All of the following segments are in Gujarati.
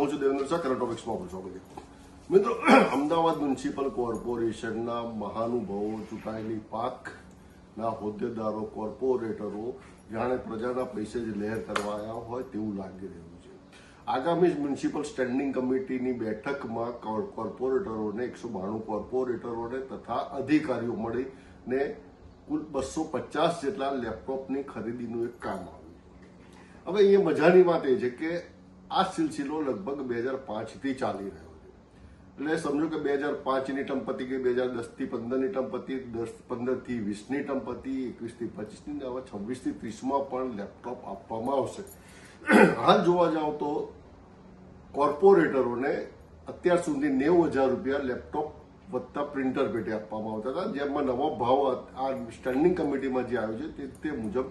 હું છું દેવેન્દ્ર શાહ. કરંટ ટોપિક્સમાં આપનું સ્વાગત છે. મિત્રો, અમદાવાદ મ્યુનિસિપલ કોર્પોરેશનના મહાનુભાવો, ચૂંટાયેલી પાકના હોદ્દેદારો, કોર્પોરેટરો જાણે પ્રજાના પૈસે જ લહેર કરવા આવ્યા હોય તેવું લાગી રહ્યું છે. આગામી મ્યુનિસિપલ સ્ટેન્ડિંગ કમિટીની બેઠકમાં કોર્પોરેટરોને 192 કોર્પોરેટરોને તથા અધિકારીઓ મળીને કુલ 250 જેટલા લેપટોપની ખરીદીનું એક કામ આવ્યું. હવે અહીંયા મજાની વાત એ છે કે આ સિલસિલો લગભગ 2005થી ચાલી રહ્યો છે. એટલે સમજો કે 2005ની ટર્મ પતી ગઈ, 2010થી 15ની ટર્મ પતી, 15થી 20ની ટર્મ પતી, 21થી 25ની, હવે 26થી 30માં પણ લેપટોપ આપવામાં આવશે. હાલ જોવા જાવ તો કોર્પોરેટરોને અત્યાર સુધી 90,000 રૂપિયા લેપટોપ વત્તા પ્રિન્ટર પેટે આપવામાં આવતા હતા, જેમાં નવો ભાવ આ સ્ટેન્ડિંગ કમિટીમાં જે આવ્યો છે તે મુજબ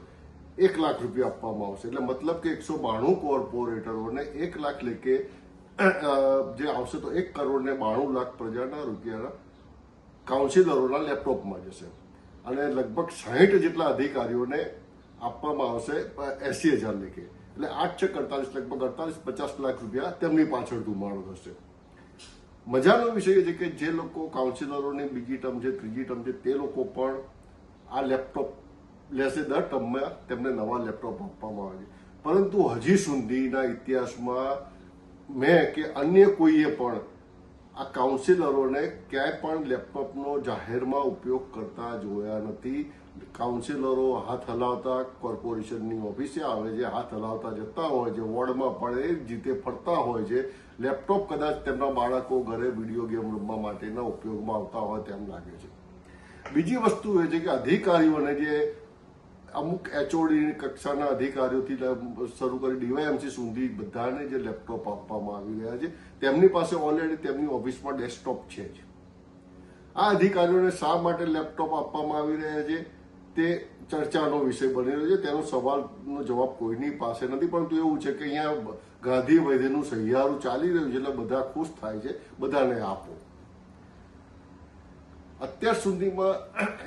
1 લાખ રૂપિયા આપવામાં આવશે. એટલે મતલબ કે 192 કોર્પોરેટરોને 1 લાખ લેકે જે આવશે તો 1,92,00,000 પ્રજાના રૂપિયાના કાઉન્સિલરોના લેપટોપમાં જશે. અને લગભગ 60 જેટલા અધિકારીઓને આપવામાં આવશે 80,000 લેખે. એટલે 8×6 લગભગ 48-50 લાખ રૂપિયા તેમની પાછળ ધુમાડો થશે. મજાનો વિષય એ છે કે જે લોકો કાઉન્સિલરોની બીજી ટર્મ છે, ત્રીજી ટર્મ છે, તે લોકો પણ આ લેપટોપ લેશે. દર ટર્મમાં તેમને નવા લેપટોપ આપવામાં આવે છે. પરંતુ હજી સુધીના ઇતિહાસમાં મેં કે અન્ય કોઈએ પણ આ કાઉન્સિલરોને ક્યાંય પણ લેપટોપનો જાહેરમાં ઉપયોગ કરતા જોયા નથી. કાઉન્સિલરો હાથ હલાવતા કોર્પોરેશનની ઓફિસે આવે છે, હાથ હલાવતા જતા હોય છે, વોર્ડમાં પણ એ જીતે ફરતા હોય છે. લેપટોપ કદાચ તેમના બાળકો ઘરે વિડીયો ગેમ રમવા માટેના ઉપયોગમાં આવતા હોય તેમ લાગે છે. બીજી વસ્તુ એ છે કે અધિકારીઓને જે અમુક એચઓડી કક્ષાના અધિકારીઓથી શરૂ કરી ડીવાયએમસી સુધી બધાને જે લેપટોપ આપવામાં આવી રહ્યા છે, તેમની પાસે ઓલરેડી તેમની ઓફિસમાં ડેસ્કટોપ છે જ. આ અધિકારીઓને શા માટે લેપટોપ આપવામાં આવી રહ્યા છે તે ચર્ચાનો વિષય બની રહ્યો છે. તેનો સવાલનો જવાબ કોઈની પાસે નથી. પરંતુ એવું છે કે અહીંયા ગાંધી વૈદ્યનું સહિયારું ચાલી રહ્યું છે, એટલે બધા ખુશ થાય છે, બધાને આપો. અત્યાર સુધીમાં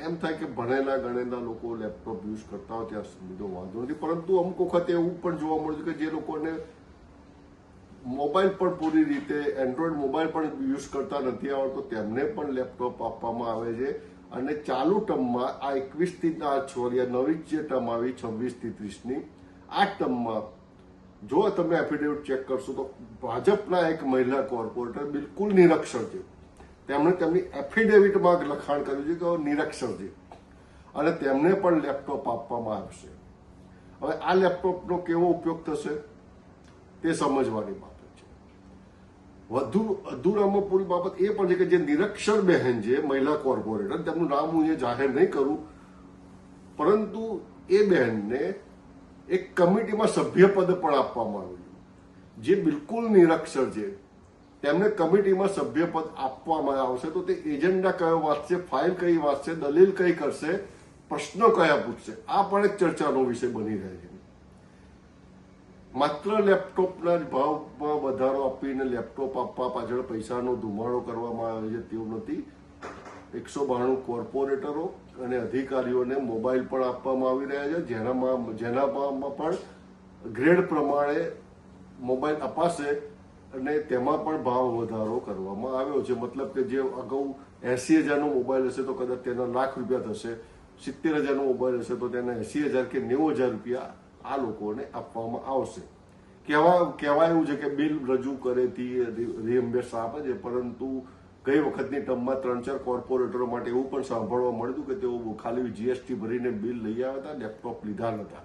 એમ થાય કે ભણેલા ગણેલા લોકો લેપટોપ યુઝ કરતા હોય ત્યાં સુધી તો વાંધો નથી. પરંતુ અમુક વખતે એવું પણ જોવા મળ્યું કે જે લોકોને મોબાઈલ પણ પૂરી રીતે એન્ડ્રોઈડ મોબાઈલ પણ યુઝ કરતા નથી આવડતો, તેમને પણ લેપટોપ આપવામાં આવે છે. અને ચાલુ ટર્મમાં આ 21થી નવી જે ટર્મ આવી 26થી 30ની, આ ટર્મમાં જો તમે એફિડેવિટ ચેક કરશો તો ભાજપના એક મહિલા કોર્પોરેટર બિલકુલ નિરક્ષર છે. તેમણે તેમની એફિડેવિટમાં લખાણ કર્યું છે કે નિરક્ષર છે અને તેમને પણ લેપટોપ આપવામાં આવશે. હવે આ લેપટોપનો કેવો ઉપયોગ થશે તે સમજવાની બાબત છે. વધુ અધૂરામાં પૂરી બાબત એ પણ છે કે જે નિરક્ષર બહેન છે, મહિલા કોર્પોરેટર, તેમનું નામ હું એ જાહેર નહીં કરું, પરંતુ એ બહેનને એક કમિટીમાં સભ્યપદ પણ આપવામાં આવ્યું. જે બિલકુલ નિરક્ષર છે તેમને કમિટીમાં સભ્યપદ આપવામાં આવશે. તો તે એજન્ડા કયો વાંચશે, ફાઇલ કઈ વાંચશે, દલીલ કઈ કરશે, પ્રશ્નો કયા પૂછશે, આ પણ એક ચર્ચાનો વિષય બની રહે છે. માત્ર લેપટોપના જ ભાવમાં વધારો આપીને લેપટોપ આપવા પાછળ પૈસાનો ધુમાડો કરવામાં આવે છે તેવું નથી. 192 કોર્પોરેટરો અને અધિકારીઓને મોબાઈલ પણ આપવામાં આવી રહ્યા છે, જેનામાં પણ ગ્રેડ પ્રમાણે મોબાઈલ અપાશે અને તેમાં પણ ભાવ વધારો કરવામાં આવ્યો છે. મતલબ કે જે અગાઉ 80,000નો મોબાઈલ હશે તો કદાચ તેના લાખ રૂપિયા થશે, 70,000નો મોબાઈલ હશે તો તેના 80,000 કે 90,000 રૂપિયા આ લોકોને આપવામાં આવશે. કહેવાય એવું છે કે બિલ રજૂ કરેથી રીએમ્બર્સ આપે છે, પરંતુ ગઈ વખતની ટર્મમાં 3-4 કોર્પોરેટરો માટે એવું પણ સાંભળવા મળ્યું કે તેઓ ખાલી જીએસટી ભરીને બિલ લઈ આવ્યા હતા, લેપટોપ લીધા નતા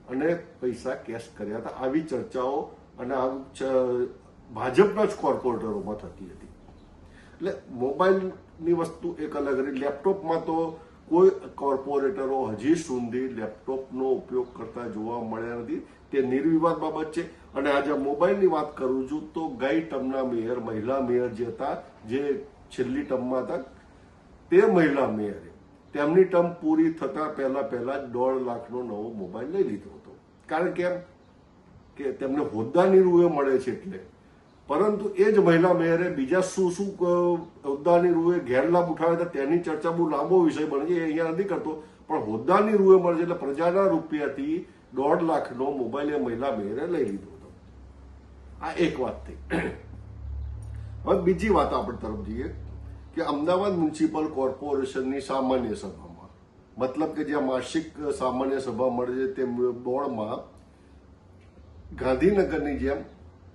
અને પૈસા કેશ કર્યા હતા. આવી ચર્ચાઓ અને ભાજપના જ કોર્પોરેટરોમાં થતી હતી. એટલે મોબાઈલની વસ્તુ એક અલગ હતી. લેપટોપમાં તો કોઈ કોર્પોરેટરો હજી સુધી લેપટોપનો ઉપયોગ કરતા જોવા મળ્યા નથી. તે નિર્વિવાદ બાબત છે. અને આજે મોબાઈલની વાત કરું છું તો ગઈ ટર્મના મેયર, મહિલા મેયર જે હતા, જે છેલ્લી ટર્મમાં હતા, તે મહિલા મેયરે તેમની ટર્મ પૂરી થતા પહેલા જ 1.5 લાખનો નવો મોબાઈલ લઈ લીધો હતો. કારણ કે તેમને હોદ્દાની રૂએ મળે છે એટલે. પરંતુ એ જ મહિલા મેયરે બીજા શું હોદ્દાની રૂએ ગેરલાભ ઉઠાવ્યા હતા તેની ચર્ચા બહુ લાંબો વિષય બને છે, એ અહીંયા નથી કરતો. પણ હોદ્દાની રૂએ મળે છે એટલે પ્રજાના રૂપિયાથી 1.5 લાખનો મોબાઈલ એ મહિલા મેયરે લઈ લીધો હતો. આ એક વાત થઈ. હવે બીજી વાત આપણે તરફ જઈએ કે અમદાવાદ મ્યુનિસિપલ કોર્પોરેશનની સામાન્ય સભામાં, મતલબ કે જ્યાં માસિક સામાન્ય સભા મળે છે તે બોર્ડમાં ગાંધીનગરની જેમ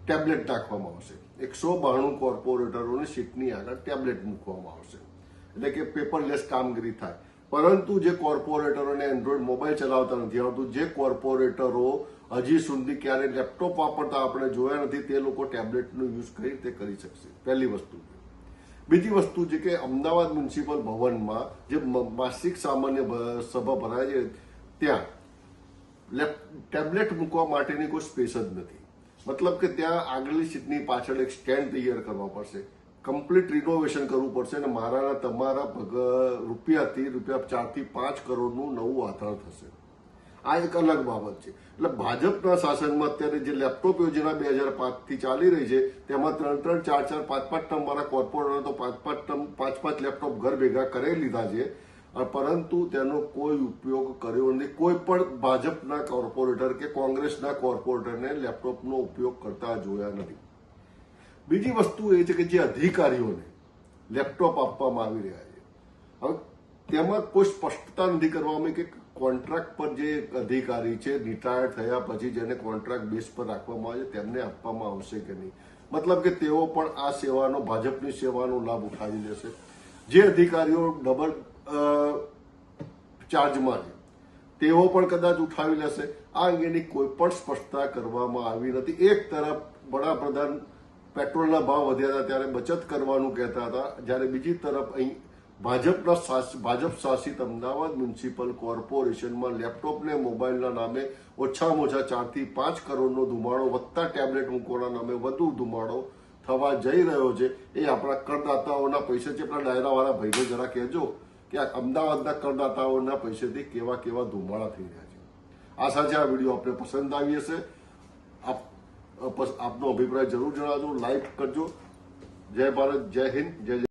ટેબ્લેટ નાખવામાં આવશે. 192 કોર્પોરેટરોની સીટની આગળ ટેબ્લેટ મૂકવામાં આવશે, એટલે કે પેપરલેસ કામગીરી થાય. પરંતુ જે કોર્પોરેટરોને એન્ડ્રોઈડ મોબાઈલ ચલાવતા નથી આવતું, જે કોર્પોરેટરો હજી સુધી ક્યારે લેપટોપ વાપરતા આપણે જોયા નથી, તે લોકો ટેબ્લેટનો યુઝ કઈ રીતે કરી શકશે, પહેલી વસ્તુ. બીજી વસ્તુ છે કે અમદાવાદ મ્યુનિસિપલ ભવનમાં જે માસિક સામાન્ય સભા ભરાય છે ત્યાં ટેબ્લેટ મૂકવા માટેની કોઈ સ્પેસ જ નથી. મતલબ કે ત્યાં આગળની સીટની પાછળ એક સ્ટેન્ડ તૈયાર કરવા પડશે, કમ્પ્લીટ રિનોવેશન કરવું પડશે અને મારા તમારા રૂપિયાથી ₹4 થી 5 કરોડનું નવું વાતાવરણ થશે. આ એક અલગ બાબત છે. એટલે ભાજપના શાસનમાં અત્યારે જે લેપટોપ યોજના 2005 થી ચાલી રહી છે તેમાં 3-3, 4-4, 5-5 ટર્મ વાળા કોર્પોરેટર તો 5-5 લેપટોપ ઘર ભેગા કરી લીધા છે, પરંતુ તેનો કોઈ ઉપયોગ કર્યો નથી. કોઈ પણ ભાજપના કોર્પોરેટર કે કોંગ્રેસના કોર્પોરેટરને લેપટોપનો ઉપયોગ કરતા જોયા નથી. બીજી વસ્તુ એ છે કે જે અધિકારીઓને લેપટોપ આપવામાં આવી રહ્યા છે, હવે તેમાં કોઈ સ્પષ્ટતા નથી કરવામાં કે કોન્ટ્રાક્ટ પર જે અધિકારી છે રિટાયર થયા પછી જેને કોન્ટ્રાક્ટ બેઝ પર રાખવામાં આવે છે તેમને આપવામાં આવશે કે નહીં. મતલબ કે તેઓ પણ આ સેવાનો, ભાજપની સેવાનો લાભ ઉઠાવી લેશે. જે અધિકારીઓ ડબલ ચાર્જમાં છે તેઓ પણ કદાચ ઉઠાવી લેશે. આ અંગેની કોઈ પણ સ્પષ્ટતા કરવામાં આવી નથી. એક તરફ વડાપ્રધાન પેટ્રોલના ભાવ વધ્યા હતા ત્યારે બચત કરવાનું કહેતા હતા, જ્યારે બીજી તરફ અહીં ભાજપ શાસિત અમદાવાદ મ્યુનિસિપલ કોર્પોરેશનમાં લેપટોપને મોબાઈલના નામે ઓછામાં ઓછા 4 થી 5 કરોડનો ધુમાડો વત્તા ટેબ્લેટ મૂકવાના નામે વધુ ધુમાડો થવા જઈ રહ્યો છે. એ આપણા કરદાતાઓના પૈસે છે. આપણા ડાયરાવાળા ભાઈને જરા કહેજો કે આ અમદાવાદના કરદાતાઓના પૈસેથી કેવા કેવા ધુમાડા થઈ રહ્યા છે. આશા છે આ વિડીયો આપને પસંદ આવી હશે. આપનો અભિપ્રાય જરૂર જણાવજો, લાઈક કરજો. જય ભારત, જય હિન્દ, જય જય.